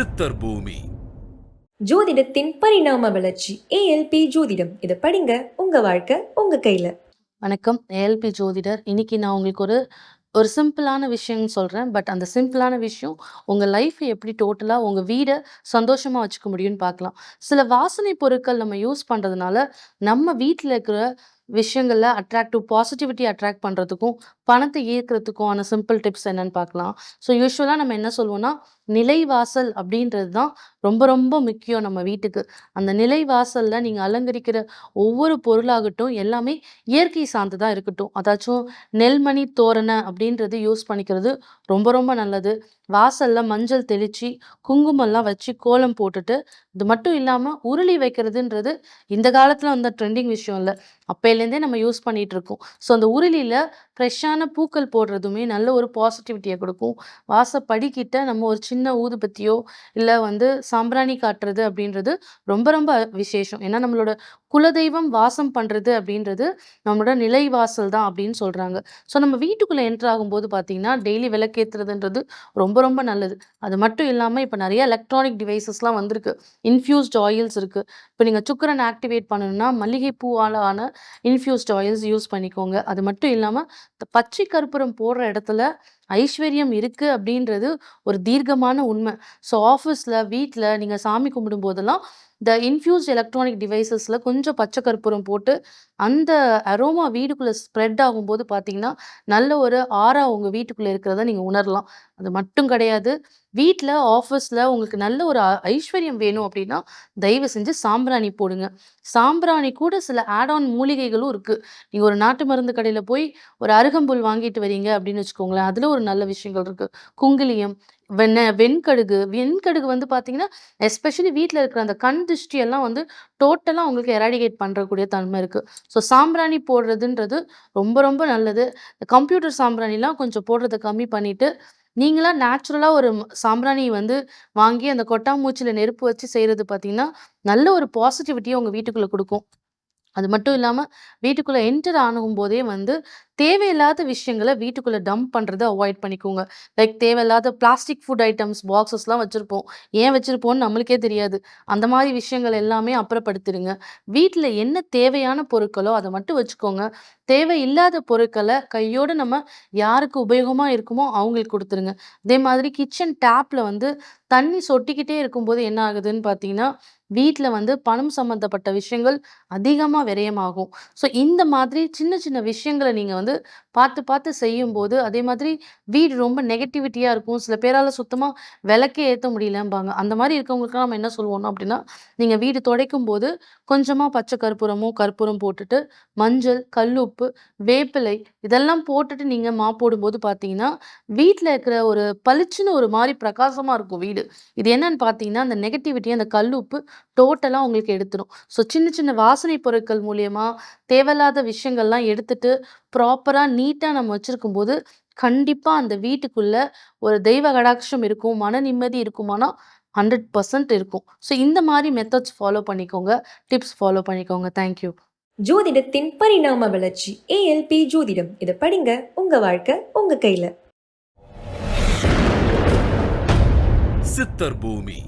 சித்தர் பூமி. ஜோதிடத்தின் பரிணாம வளர்ச்சி. ஏஎல்பி ஜோதிடம். இதை படிங்க, உங்க வாழ்க்கை உங்க கையில. வணக்கம், ஏஎல்பி ஜோதிடர். இன்னைக்கு நான் உங்களுக்கு ஒரு ஒரு சிம்பிளான விஷயம் சொல்கிறேன். பட் அந்த சிம்பிளான விஷயம் உங்கள் லைஃப்பை எப்படி டோட்டலாக உங்கள் வீடை சந்தோஷமாக வச்சுக்க முடியும்னு பார்க்கலாம். சில வாசனை பொருட்கள் நம்ம யூஸ் பண்ணுறதுனால நம்ம வீட்டில் இருக்கிற விஷயங்களில் பாசிட்டிவிட்டி அட்ராக்ட் பண்ணுறதுக்கும் பணத்தை ஈர்க்கிறதுக்குமான சிம்பிள் டிப்ஸ் என்னன்னு பார்க்கலாம். ஸோ யூஸ்வலாக நம்ம என்ன சொல்லுவோம்னா, நிலைவாசல் அப்படின்றது தான் ரொம்ப ரொம்ப முக்கியம் நம்ம வீட்டுக்கு. அந்த நிலைவாசலில் நீங்கள் அலங்கரிக்கிற ஒவ்வொரு பொருளாகட்டும் எல்லாமே இயற்கை சார்ந்ததாக இருக்கட்டும். அதாச்சும் நெல்மணி தோரணை அப்படின்றது யூஸ் பண்ணிக்கிறது ரொம்ப ரொம்ப நல்லது. வாசலில் மஞ்சள் தெளித்து குங்குமம்லாம் வச்சு கோலம் போட்டுட்டு, இது மட்டும் இல்லாமல் உருளி வைக்கிறதுன்றது இந்த காலத்தில் வந்த ட்ரெண்டிங் விஷயம் இல்லை, அப்போலேருந்தே நம்ம யூஸ் பண்ணிகிட்டு இருக்கோம். ஸோ அந்த உருளியில் ஃப்ரெஷ்ஷான பூக்கள் போடுறதுமே நல்ல ஒரு பாசிட்டிவிட்டியை கொடுக்கும். வாசப்படிக்கிட்ட நம்ம ஒரு சின்ன ஊதுபத்தியோ இல்லை சாம்பிராணி காட்டுறது அப்படின்றது ரொம்ப ரொம்ப விசேஷம். ஏன்னா நம்மளோட குலதெய்வம் வாசம் பண்ணுறது அப்படின்றது நம்மளோட நிலைவாசல் தான் அப்படின்னு சொல்கிறாங்க. ஸோ நம்ம வீட்டுக்குள்ளே என்ட்ரு ஆகும்போது பார்த்திங்கன்னா டெய்லி விளக்கேற்றுறதுன்றது ரொம்ப ரொம்ப நல்லது. அது மட்டும் இல்லாமல் இப்போ நிறைய எலக்ட்ரானிக் டிவைசஸ்லாம் வந்திருக்கு. இன்ஃப்யூஸ்ட் ஆயில்ஸ் இருக்குது. இப்போ நீங்கள் சுக்கரன் ஆக்டிவேட் பண்ணணும்னா மல்லிகைப்பூவால் ஆன இன்ஃப்யூஸ்ட் ஆயில்ஸ் யூஸ் பண்ணிக்கோங்க. அது மட்டும் இல்லாமல் பச்சை கற்பூரம் போடுற இடத்துல ஐஸ்வர்யம் இருக்குது அப்படின்றது ஒரு தீர்க்கமான உண்மை. ஸோ ஆஃபீஸில் வீட்டில் நீங்கள் சாமி கும்பிடும் போதெல்லாம் இந்த இன்ஃப்யூஸ்ட் எலக்ட்ரானிக் டிவைசஸில் கொஞ்சம் பச்சை கற்பூரம் போட்டு அந்த அரோமா வீட்டுக்குள்ளே ஸ்ப்ரெட் ஆகும்போது பார்த்தீங்கன்னா நல்ல ஒரு ஆரா உங்கள் வீட்டுக்குள்ளே இருக்கிறத நீங்கள் உணரலாம். அது மட்டும் கிடையாது, வீட்டில் ஆஃபீஸில் உங்களுக்கு நல்ல ஒரு ஐஸ்வர்யம் வேணும் அப்படின்னா தயவு செஞ்சு சாம்பிராணி போடுங்க. சாம்பிராணி கூட சில ஆட்-ஆன் மூலிகைகளும் இருக்குது. நீங்கள் ஒரு நாட்டு மருந்து கடையில் போய் ஒரு அருகம்புல் வாங்கிட்டு வரீங்க அப்படின்னு வச்சுக்கோங்களேன், அதில் ஒரு நல்ல விஷயங்கள் இருக்குது. குங்கிலியம், வெண்கடுகு பார்த்தீங்கன்னா எஸ்பெஷலி வீட்டில் இருக்கிற அந்த கண் திருஷ்டியெல்லாம் டோட்டலாக உங்களுக்கு எராடிகேட் பண்ணுறக்கூடிய தன்மை இருக்குது. ஸோ சாம்பிராணி போடுறதுன்றது ரொம்ப ரொம்ப நல்லது. கம்ப்யூட்டர் சாம்பிராணிலாம் கொஞ்சம் போடுறதை கம்மி பண்ணிவிட்டு நீங்களாக நேச்சுரலாக ஒரு சாம்பிராணி வாங்கி அந்த கொட்டாம்பூச்சியில் நெருப்பு வச்சு செய்கிறது பார்த்தீங்கன்னா நல்ல ஒரு பாசிட்டிவிட்டியை உங்கள் வீட்டுக்குள்ளே கொடுக்கும். அது மட்டும் இல்லாமல் வீட்டுக்குள்ளே என்டர் ஆகும் போதே தேவையில்லாத விஷயங்களை வீட்டுக்குள்ளே டம்ப் பண்ணுறதை அவாய்ட் பண்ணிக்கோங்க. லைக் தேவையில்லாத பிளாஸ்டிக் ஃபுட் ஐட்டம்ஸ் பாக்ஸஸ்லாம் வச்சுருப்போம். ஏன் வச்சுருப்போம்னு நம்மளுக்கே தெரியாது. அந்த மாதிரி விஷயங்கள் எல்லாமே அப்புறப்படுத்திடுங்க. வீட்டில் என்ன தேவையான பொருட்களோ அதை மட்டும் வச்சுக்கோங்க. தேவையில்லாத பொருட்களை கையோடு நம்ம யாருக்கு உபயோகமாக இருக்குமோ அவங்களுக்கு கொடுத்துருங்க. அதே மாதிரி கிச்சன் டேப்பில் தண்ணி சொட்டிக்கிட்டே இருக்கும்போது என்ன ஆகுதுன்னு பார்த்தீங்கன்னா வீட்டில் பணம் சம்மந்தப்பட்ட விஷயங்கள் அதிகமாக விரயமாகும். ஸோ இந்த மாதிரி சின்ன சின்ன விஷயங்களை நீங்கள் பார்த்து பார்த்து செய்யும்போது அதே மாதிரி வீடு ரொம்ப நெகட்டிவிட்டியாக இருக்கும். சில பேரால் சுத்தமாக விளக்கே ஏற்ற முடியலம்பாங்க. அந்த மாதிரி இருக்கவங்களுக்குலாம் நம்ம என்ன சொல்லுவோம்னா அப்படின்னா, நீங்கள் வீடு துடைக்கும் போது கொஞ்சமாக பச்சை கற்பூரம் போட்டுட்டு மஞ்சள், கல்லுப்பு, வேப்பிலை இதெல்லாம் போட்டுட்டு நீங்கள் போடும்போது பார்த்தீங்கன்னா வீட்டில் இருக்கிற ஒரு பளிச்சுன்னு ஒரு மாதிரி பிரகாசமாக இருக்கும் வீடு. இது என்னன்னு பார்த்தீங்கன்னா அந்த நெகட்டிவிட்டி அந்த கல்லுப்பு டோட்டலாக உங்களுக்கு எடுத்துரும். ஸோ சின்ன சின்ன வாசனை பொருட்கள் மூலயமா தேவையில்லாத விஷயங்கள்லாம் எடுத்துட்டு ப்ராப்பராக நீட்டாக நம்ம வச்சுருக்கும்போது கண்டிப்பாக அந்த வீட்டுக்குள்ள ஒரு தெய்வ கடாட்சம் இருக்கும், மன நிம்மதி இருக்குமானா 100% இருக்கும். ஸோ இந்த மாதிரி மெத்தட்ஸ் ஃபாலோ பண்ணிக்கோங்க, டிப்ஸ் ஃபாலோ பண்ணிக்கோங்க. தேங்க்யூ. ஜோதிடத்தின் பரிணாம வளர்ச்சி. ஏஎல்பி ஜோதிடம். இதை படிங்க, உங்க வாழ்க்கை உங்க கையில. சித்தர் பூமி.